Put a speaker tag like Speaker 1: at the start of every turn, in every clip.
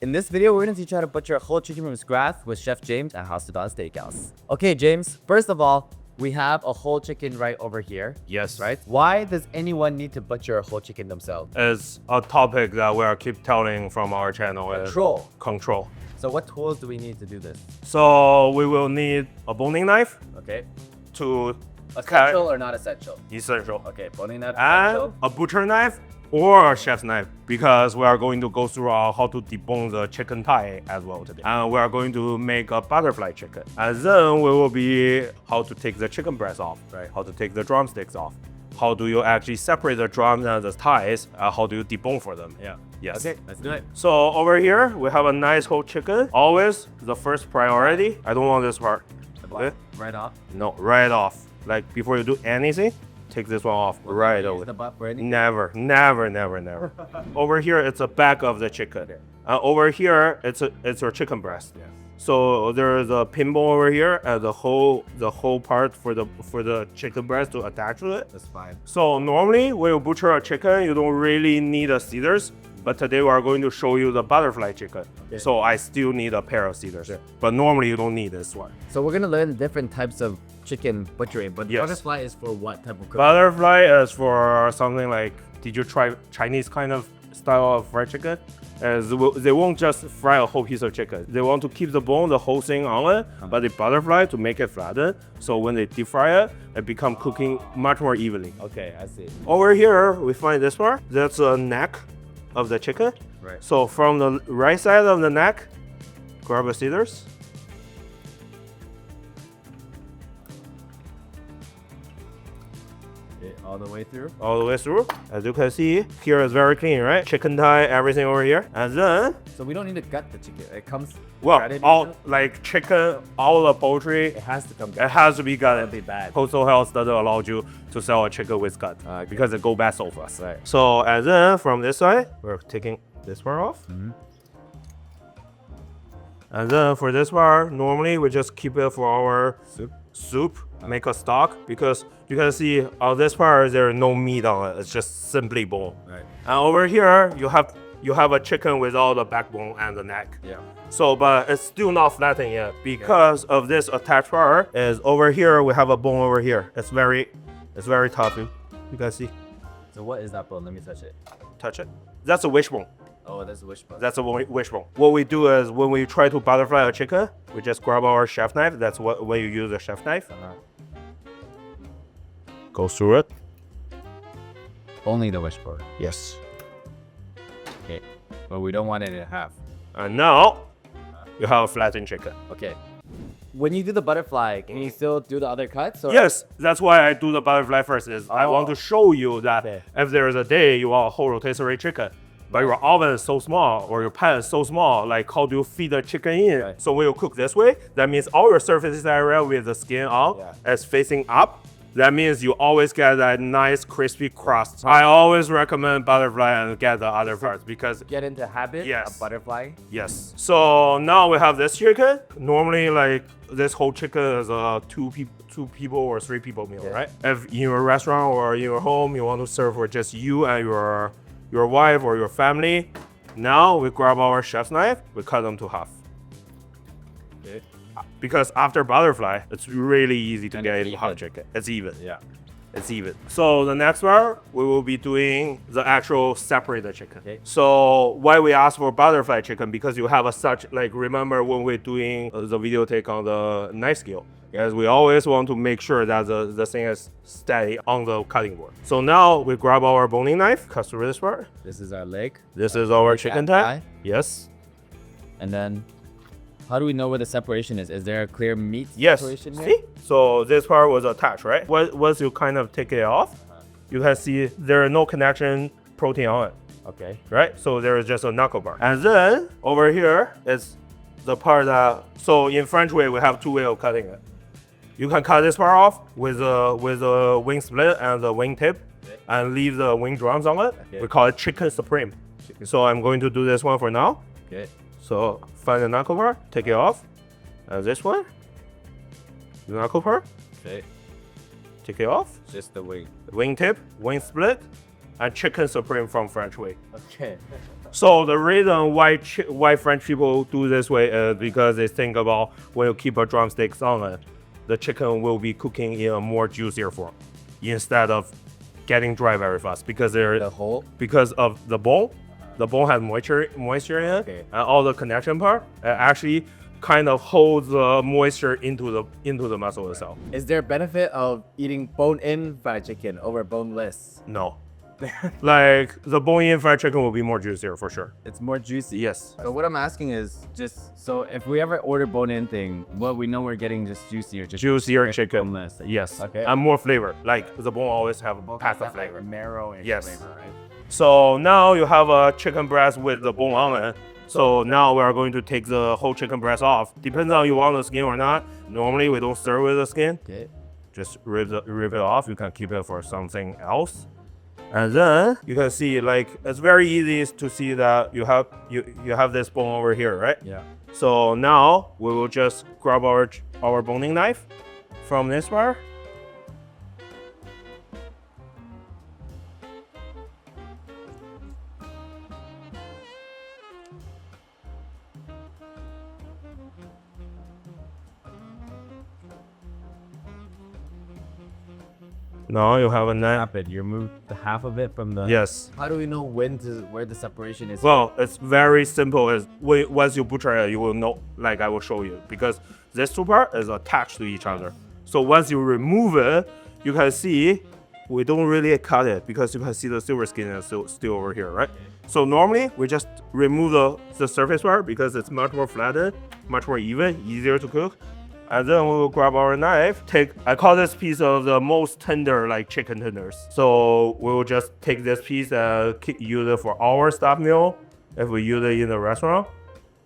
Speaker 1: In this video, we're going to teach you how to butcher a whole chicken from scratch with Chef James at House of Dawn Steakhouse. Okay, James, first of all, we have a whole chicken right over here.
Speaker 2: Yes.
Speaker 1: Right? Why does anyone need to butcher a whole chicken themselves?
Speaker 2: It's a topic that we are keep telling from our channel.
Speaker 1: Control.
Speaker 2: Control.
Speaker 1: So what tools do we need to do this?
Speaker 2: So we will need a boning knife
Speaker 1: Okay.
Speaker 2: to
Speaker 1: Essential or not essential?
Speaker 2: essential.
Speaker 1: Okay, boning knife
Speaker 2: And
Speaker 1: essential.
Speaker 2: a butcher knife or a chef's knife, because we are going to go through how to debone the chicken thigh as well today. And we are going to make a butterfly chicken. And then we will be how to take the chicken breast off,
Speaker 1: Right.
Speaker 2: how to take the drumsticks off. How do you actually separate the drums and the thighs? How do you debone for them?
Speaker 1: Yeah.
Speaker 2: Yes.
Speaker 1: Okay, let's do it.
Speaker 2: So over here, we have a nice whole chicken. Always the first priority. I don't want this part. Okay?
Speaker 1: Right off.
Speaker 2: No, right off. Like before you do anything, take this one off right
Speaker 1: Use
Speaker 2: away.
Speaker 1: the butt for anything?
Speaker 2: Never, never, never, never. Over here, it's the back of the chicken. Over here, it's your chicken breast.
Speaker 1: Yeah.
Speaker 2: So there is a pinball over here, and the whole part for the chicken breast to attach to it.
Speaker 1: That's fine.
Speaker 2: So normally when you butcher a chicken, you don't really need a scissors. But today we are going to show you the butterfly chicken.
Speaker 1: Okay.
Speaker 2: So I still need a pair of scissors.
Speaker 1: Sure.
Speaker 2: But normally you don't need this one.
Speaker 1: So we're gonna learn different types of chicken butchering, but
Speaker 2: Yes.
Speaker 1: butterfly is for what type of cooking?
Speaker 2: Butterfly is for something like, did you try Chinese kind of style of fried chicken? They won't just fry a whole piece of chicken. They want to keep the bone, the whole thing on it, but they butterfly to make it flatten. So when they deep fry it, it become cooking much more evenly.
Speaker 1: Okay, I see.
Speaker 2: Over here, we find this part. That's a neck of the chicken.
Speaker 1: Right.
Speaker 2: So from the right side of the neck, grab a scissors.
Speaker 1: Okay, all the way through.
Speaker 2: All the way through. As you can see, here is very clean, right? Chicken thigh, everything over here. And then,
Speaker 1: So we don't need to gut the chicken. It comes
Speaker 2: well,
Speaker 1: shredded
Speaker 2: all
Speaker 1: into it?
Speaker 2: like chicken, all the poultry,
Speaker 1: It has to come
Speaker 2: it
Speaker 1: gut.
Speaker 2: has to be
Speaker 1: That'd
Speaker 2: gutted.
Speaker 1: be bad.
Speaker 2: Postal Health doesn't allow you to sell a chicken with gut
Speaker 1: Okay.
Speaker 2: because it go bad so fast.
Speaker 1: Right.
Speaker 2: So and then from this side, we're taking this part off.
Speaker 1: Mm-hmm.
Speaker 2: And then for this part, normally we just keep it for our soup, make a stock, because you can see on this part there is no meat on it. It's just simply bone.
Speaker 1: Right.
Speaker 2: And over here you have a chicken with all the backbone and the neck.
Speaker 1: Yeah.
Speaker 2: So, but it's still not flattened yet because of this attached part. Is over here we have a bone over here. It's very tough. You can see.
Speaker 1: So what is that bone? Let me touch it.
Speaker 2: Touch it. That's a wishbone.
Speaker 1: Oh, that's a wishbone.
Speaker 2: That's a wishbone. What we do is when we try to butterfly a chicken, we just grab our chef knife. That's what when you use a chef knife. Go through it.
Speaker 1: Only the wishbone.
Speaker 2: Yes.
Speaker 1: Okay. But we don't want it in half.
Speaker 2: And now you have a flattened chicken.
Speaker 1: Okay. When you do the butterfly, can you still do the other cuts? Or?
Speaker 2: Yes, that's why I do the butterfly first. Is I want to show you that
Speaker 1: Okay.
Speaker 2: if there is a day you want a whole rotisserie chicken, but your oven is so small or your pan is so small, like how do you feed the chicken in?
Speaker 1: Right.
Speaker 2: So when you cook this way, that means all your surface area with the skin on is facing up. That means you always get that nice crispy crust. I always recommend butterfly and get the other parts because
Speaker 1: Get into habit
Speaker 2: Yes.
Speaker 1: of butterfly.
Speaker 2: yes. So now we have this chicken. Normally, like this whole chicken is a two people or three people meal,
Speaker 1: Yeah.
Speaker 2: right? If in your restaurant or in your home you want to serve for just you and your wife or your family, now we grab our chef's knife, we cut them to half.
Speaker 1: Okay.
Speaker 2: Because after butterfly, it's really easy to
Speaker 1: And
Speaker 2: get
Speaker 1: it's
Speaker 2: into hot
Speaker 1: even.
Speaker 2: chicken. It's even.
Speaker 1: Yeah.
Speaker 2: It's even. So the next part, we will be doing the actual separated chicken.
Speaker 1: Okay.
Speaker 2: So why we ask for butterfly chicken? Because you have a such, like remember when we're doing the video take on the knife scale, because we always want to make sure that the thing is steady on the cutting board. So now we grab our boning knife, cut through this part.
Speaker 1: This is our leg.
Speaker 2: This is our
Speaker 1: Like
Speaker 2: chicken
Speaker 1: that
Speaker 2: thigh.
Speaker 1: thigh?
Speaker 2: Yes.
Speaker 1: And then how do we know where the separation is? Is there a clear meat
Speaker 2: Yes.
Speaker 1: separation here?
Speaker 2: See? So this part was attached, right? Once you kind of take it off, you can see there is no connection protein on it,
Speaker 1: Okay.
Speaker 2: right? So there is just a knuckle bar. And then over here is the part that, so in French way, we have two ways of cutting it. You can cut this part off with a wing split and the wing tip and leave the wing drums on it.
Speaker 1: Okay.
Speaker 2: We call it chicken supreme. So I'm going to do this one for now.
Speaker 1: Okay.
Speaker 2: So find the knuckle bar, take it off. And this one, the knuckle part,
Speaker 1: Okay.
Speaker 2: take it off.
Speaker 1: Just the wing.
Speaker 2: Wing tip, wing split, and chicken supreme from French way.
Speaker 1: Okay.
Speaker 2: So the reason why French people do this way is because they think about when you keep a drumsticks on it, the chicken will be cooking in a more juicier form instead of getting dry very fast because
Speaker 1: The whole.
Speaker 2: because of the bone. The bone has moisture in it,
Speaker 1: Okay.
Speaker 2: and all the connection part actually kind of holds the moisture into the muscle itself.
Speaker 1: Is there a benefit of eating bone-in fried chicken over boneless?
Speaker 2: No, like the bone-in fried chicken will be more juicier for sure.
Speaker 1: It's more juicy.
Speaker 2: Yes.
Speaker 1: So what I'm asking is just so if we ever order bone-in thing, well, we know we're getting just juicier, just
Speaker 2: Juicier chicken.
Speaker 1: boneless.
Speaker 2: Yes.
Speaker 1: Okay.
Speaker 2: And more flavor. Like the bone always have a path of flavor.
Speaker 1: marrow and
Speaker 2: Yes.
Speaker 1: flavor, right?
Speaker 2: So now you have a chicken breast with the bone on it. So now we are going to take the whole chicken breast off. Depends on you want the skin or not. Normally we don't serve with the skin.
Speaker 1: Okay.
Speaker 2: Just rip it off. You can keep it for something else. And then you can see like it's very easy to see that you have this bone over here, right?
Speaker 1: Yeah.
Speaker 2: So now we will just grab our boning knife from this part. Now you have a knife.
Speaker 1: Half it. You remove the half of it from the.
Speaker 2: Yes.
Speaker 1: How do we know where the separation is?
Speaker 2: Well, it's very simple. Once you butcher it, you will know. Like I will show you because this two part is attached to each other. So once you remove it, you can see we don't really cut it because you can see the silver skin is still over here, right? So normally we just remove the surface part because it's much more flattened, much more even, easier to cook. And then we will grab our knife. I call this piece of the most tender, like chicken tenders. So we will just take this piece and use it for our stuffed meal, if we use it in the restaurant,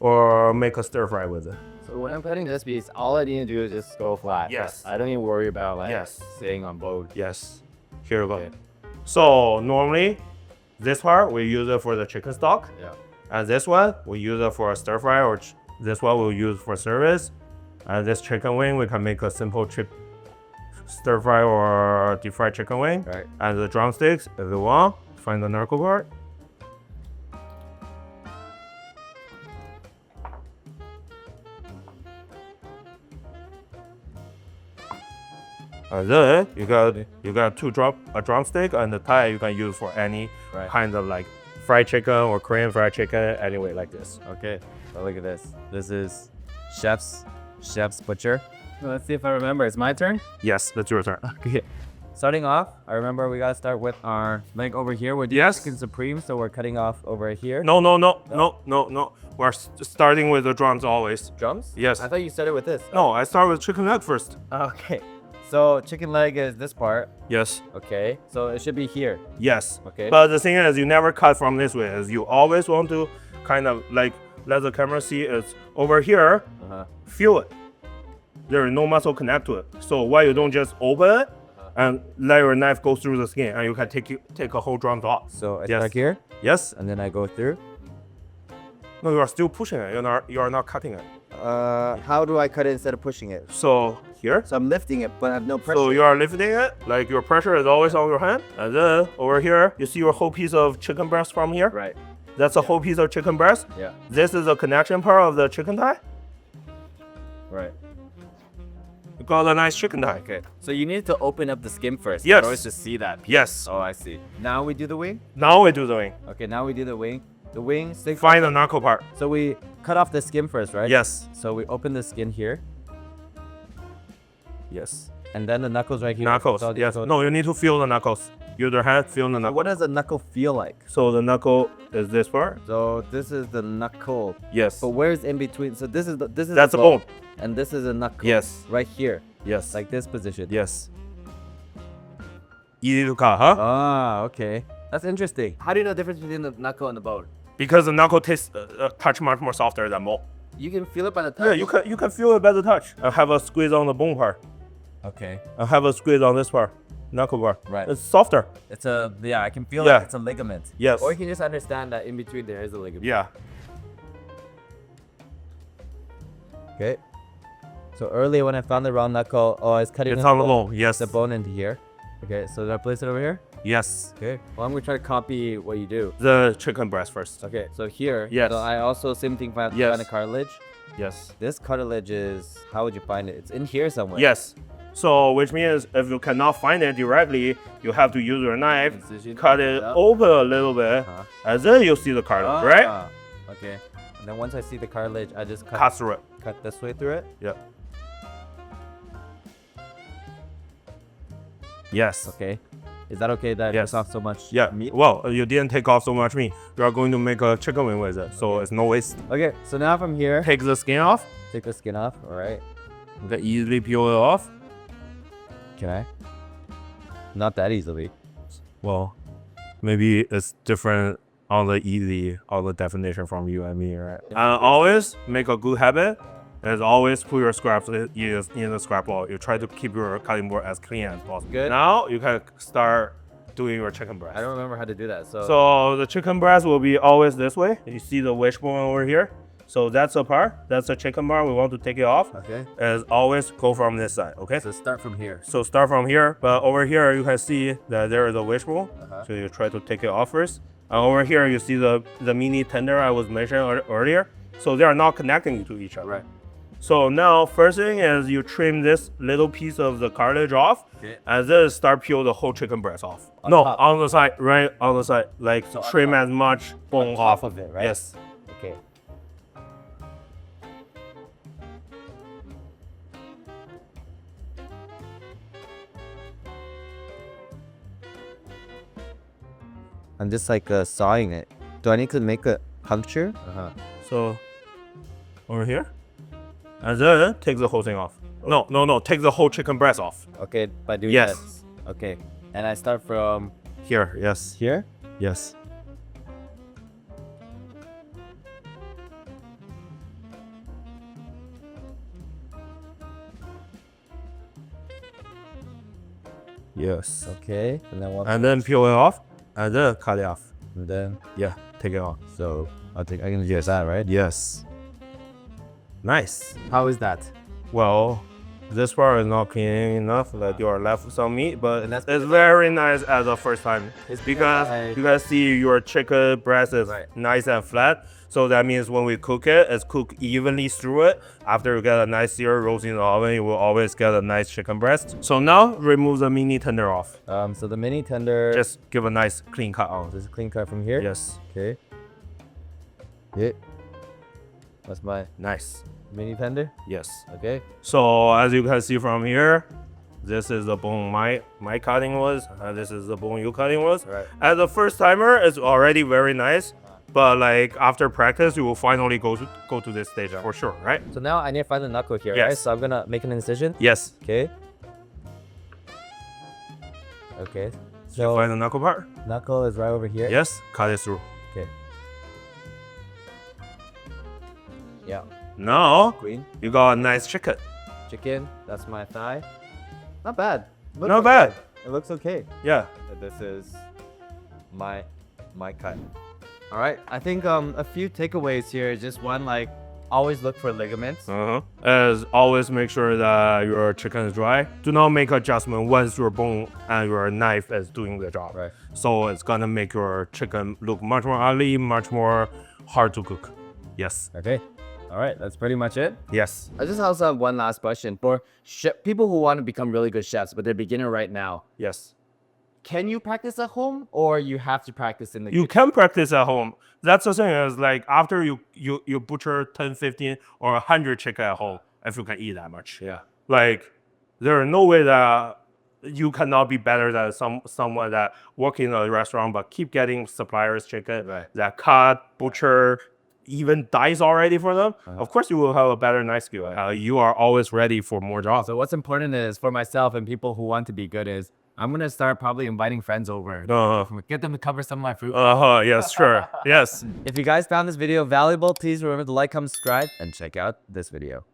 Speaker 2: or make a stir fry with it.
Speaker 1: So when I'm cutting this piece, all I need to do is just go flat.
Speaker 2: Yes.
Speaker 1: I don't even worry about like
Speaker 2: Yes.
Speaker 1: sitting on both.
Speaker 2: Yes. Here we go.
Speaker 1: Okay.
Speaker 2: So normally, this part we use it for the chicken stock,
Speaker 1: Yeah.
Speaker 2: and this one we use it for a stir fry, or this one we'll use for service. And this chicken wing, we can make a simple stir fry or deep fried chicken wing.
Speaker 1: Right.
Speaker 2: And the drumsticks, if you want, find the knuckle part. And then you got a drumstick and the thigh you can use for any
Speaker 1: Right.
Speaker 2: kind of like fried chicken or Korean fried chicken, anyway like this.
Speaker 1: Okay. So look at this. This is chef's butcher. Well, let's see if I remember. It's my turn.
Speaker 2: Yes, that's your turn.
Speaker 1: Okay. Starting off, I remember we gotta start with our leg over here. We're doing
Speaker 2: Yes.
Speaker 1: chicken supreme, so we're cutting off over here.
Speaker 2: No. We're starting with the drums always.
Speaker 1: Drums?
Speaker 2: Yes.
Speaker 1: I thought you started with this.
Speaker 2: No, I start with chicken leg first.
Speaker 1: Okay. So chicken leg is this part.
Speaker 2: Yes.
Speaker 1: Okay. So it should be here.
Speaker 2: Yes.
Speaker 1: Okay.
Speaker 2: But the thing is, you never cut from this way. Is you always want to kind of like let the camera see it's over here.
Speaker 1: Uh-huh.
Speaker 2: Feel it. There is no muscle connect to it. So why you don't just open it and let your knife go through the skin, and you can take a whole drum off.
Speaker 1: So I
Speaker 2: Yes.
Speaker 1: start here,
Speaker 2: Yes.
Speaker 1: and then I go through.
Speaker 2: No, you are still pushing it. You are not cutting it.
Speaker 1: How do I cut it instead of pushing it?
Speaker 2: So here.
Speaker 1: So I'm lifting it, but I have no pressure.
Speaker 2: So you are lifting it, like your pressure is always on your hand. And then over here, you see your whole piece of chicken breast from here?
Speaker 1: Right.
Speaker 2: That's a whole piece of chicken breast.
Speaker 1: Yeah.
Speaker 2: This is the connection part of the chicken thigh.
Speaker 1: Right.
Speaker 2: You got a nice chicken thigh.
Speaker 1: Okay. So you need to open up the skin first.
Speaker 2: Yes.
Speaker 1: In order to see that.
Speaker 2: Yes.
Speaker 1: Oh, I see. Now we do the wing.
Speaker 2: Now we do the wing.
Speaker 1: Okay. Now we do the wing. The wing.
Speaker 2: Find the knuckle part.
Speaker 1: So we cut off the skin first, right?
Speaker 2: Yes.
Speaker 1: So we open the skin here. Yes. And then the knuckles right here.
Speaker 2: Knuckles.
Speaker 1: So
Speaker 2: Yes. No, you need to feel the knuckles. Use your hand, feel the knuckle.
Speaker 1: What does a knuckle feel like?
Speaker 2: So the knuckle is this part.
Speaker 1: So this is the knuckle.
Speaker 2: Yes.
Speaker 1: But where's in between? So this is
Speaker 2: That's
Speaker 1: the
Speaker 2: a bone.
Speaker 1: and this is a knuckle.
Speaker 2: Yes.
Speaker 1: Right here,
Speaker 2: Yes.
Speaker 1: like this position.
Speaker 2: Yes. Easy to cut, huh?
Speaker 1: Ah, okay. That's interesting. How do you know the difference between the knuckle and the bone?
Speaker 2: Because the knuckle tastes touch much more softer than bone.
Speaker 1: You can feel it by the touch.
Speaker 2: Yeah, you can feel it by the touch. I have a squeeze on the bone part.
Speaker 1: Okay.
Speaker 2: I have a squeeze on this part, knuckle part.
Speaker 1: Right.
Speaker 2: It's softer.
Speaker 1: It's I can feel
Speaker 2: Yeah.
Speaker 1: it. It's a ligament.
Speaker 2: Yes.
Speaker 1: Or you can just understand that in between there is a ligament.
Speaker 2: Yeah.
Speaker 1: Okay. So earlier when I found the round knuckle, I was cutting
Speaker 2: It's on the bone. Yes.
Speaker 1: the bone into here. Okay, so did I place it over here?
Speaker 2: Yes.
Speaker 1: Okay. Well, I'm gonna try to copy what you do.
Speaker 2: The chicken breast first.
Speaker 1: Okay. So here.
Speaker 2: Yes.
Speaker 1: So I also same thing find
Speaker 2: Yes.
Speaker 1: the cartilage.
Speaker 2: Yes.
Speaker 1: This cartilage is, how would you find it? It's in here somewhere.
Speaker 2: Yes. So which means if you cannot find it directly, you have to use your knife,
Speaker 1: Incision.
Speaker 2: cut it
Speaker 1: Yep.
Speaker 2: open a little bit, and then you'll see the cartilage, right?
Speaker 1: Okay. And then once I see the cartilage, I just
Speaker 2: Cut through it.
Speaker 1: cut this way through it.
Speaker 2: Yep. Yes.
Speaker 1: Okay. Is that okay that
Speaker 2: Yes.
Speaker 1: it's off so much
Speaker 2: Yeah.
Speaker 1: meat?
Speaker 2: Well, you didn't take off so much meat. You are going to make a chicken wing with it, so it's no waste.
Speaker 1: Okay. So now from here,
Speaker 2: Take the skin off.
Speaker 1: take the skin off. All right.
Speaker 2: You can easily peel it off.
Speaker 1: Can I? Not that easily.
Speaker 2: Well, maybe it's different on the definition from you and me, right? And always make a good habit. Is always put your scraps in the scrap bowl. You try to keep your cutting board as clean as possible.
Speaker 1: Good.
Speaker 2: Now you can start doing your chicken breast.
Speaker 1: I don't remember how to do that.
Speaker 2: So the chicken breast will be always this way. You see the wishbone over here. So that's the part. That's the chicken bar. We want to take it off.
Speaker 1: Okay.
Speaker 2: As always, go from this side. Okay.
Speaker 1: So start from here.
Speaker 2: So start from here, but over here you can see that there is a wishbone.
Speaker 1: Uh-huh.
Speaker 2: So you try to take it off first. And over here you see the mini tender I was mentioning earlier. So they are not connecting to each other.
Speaker 1: Right.
Speaker 2: So now first thing is you trim this little piece of the cartilage off,
Speaker 1: Okay.
Speaker 2: and then start peel the whole chicken breast off.
Speaker 1: On
Speaker 2: No,
Speaker 1: top.
Speaker 2: on the side, right on the side, like
Speaker 1: So on
Speaker 2: trim
Speaker 1: top.
Speaker 2: as much bone
Speaker 1: On
Speaker 2: off
Speaker 1: top of it, right?
Speaker 2: Yes.
Speaker 1: Okay. I'm just like sawing it. Do I need to make a puncture?
Speaker 2: So over here, and then take the whole thing off. No, take the whole chicken breast off.
Speaker 1: Okay, by doing
Speaker 2: Yes.
Speaker 1: this. Okay. And I start from
Speaker 2: Here, yes,
Speaker 1: here.
Speaker 2: yes. Yes.
Speaker 1: Okay. And then one.
Speaker 2: And then peel it off, and then cut it off.
Speaker 1: And then
Speaker 2: Yeah, take it off.
Speaker 1: so I can use that, right?
Speaker 2: Yes. Nice.
Speaker 1: How is that?
Speaker 2: Well, this part is not clean enough, like you are left with some meat, but
Speaker 1: And that's-
Speaker 2: it's very nice as the first time.
Speaker 1: It's
Speaker 2: Because
Speaker 1: like-
Speaker 2: you guys see your chicken breast is
Speaker 1: Right.
Speaker 2: nice and flat. So that means when we cook it, it's cooked evenly through it. After you get a nice sear roast in the oven, you will always get a nice chicken breast. So now remove the mini tender off.
Speaker 1: So the mini tender.
Speaker 2: Just give a nice clean cut on.
Speaker 1: This is clean cut from here.
Speaker 2: Yes,
Speaker 1: Okay. Yeah. That's my
Speaker 2: nice.
Speaker 1: mini tender.
Speaker 2: Yes.
Speaker 1: Okay.
Speaker 2: So as you can see from here, this is the bone my cutting was, and this is the bone you cutting was.
Speaker 1: Right.
Speaker 2: As a first timer, it's already very nice, but like after practice, you will finally go to this stage for sure, right?
Speaker 1: So now I need to find the knuckle here,
Speaker 2: Yes.
Speaker 1: right? So I'm gonna make an incision.
Speaker 2: Yes.
Speaker 1: Okay. Okay.
Speaker 2: So
Speaker 1: So
Speaker 2: find the knuckle part.
Speaker 1: knuckle is right over here.
Speaker 2: Yes. Cut it through.
Speaker 1: Okay. Yeah.
Speaker 2: Now
Speaker 1: Queen.
Speaker 2: you got a nice chicken.
Speaker 1: Chicken. That's my thigh. Not bad. Looks
Speaker 2: Not
Speaker 1: okay.
Speaker 2: bad.
Speaker 1: It looks okay.
Speaker 2: Yeah.
Speaker 1: This is my cut. All right. I think a few takeaways here is just one, like always look for ligaments.
Speaker 2: As always, make sure that your chicken is dry. Do not make adjustment once your bone and your knife is doing the job.
Speaker 1: Right.
Speaker 2: So it's gonna make your chicken look much more ugly, much more hard to cook. Yes.
Speaker 1: Okay. All right. That's pretty much it.
Speaker 2: Yes.
Speaker 1: I just also have one last question for people who want to become really good chefs, but they're beginner right now.
Speaker 2: Yes.
Speaker 1: Can you practice at home, or you have to practice in the
Speaker 2: You can practice at home. That's the thing is like after you butcher 10, 15 or 100 chicken at home, if you can eat that much. Yeah. Like there is no way that you cannot be better than someone that work in a restaurant but keep getting suppliers chicken that cut, butcher, even dice already for them. Of course you will have a better knife skill. You are always ready for more jobs.
Speaker 1: So what's important is for myself and people who want to be good is I'm gonna start probably inviting friends over. Get them to cover some of my food.
Speaker 2: Yes, sure. Yes.
Speaker 1: If you guys found this video valuable, please remember to like, comment, subscribe, and check out this video.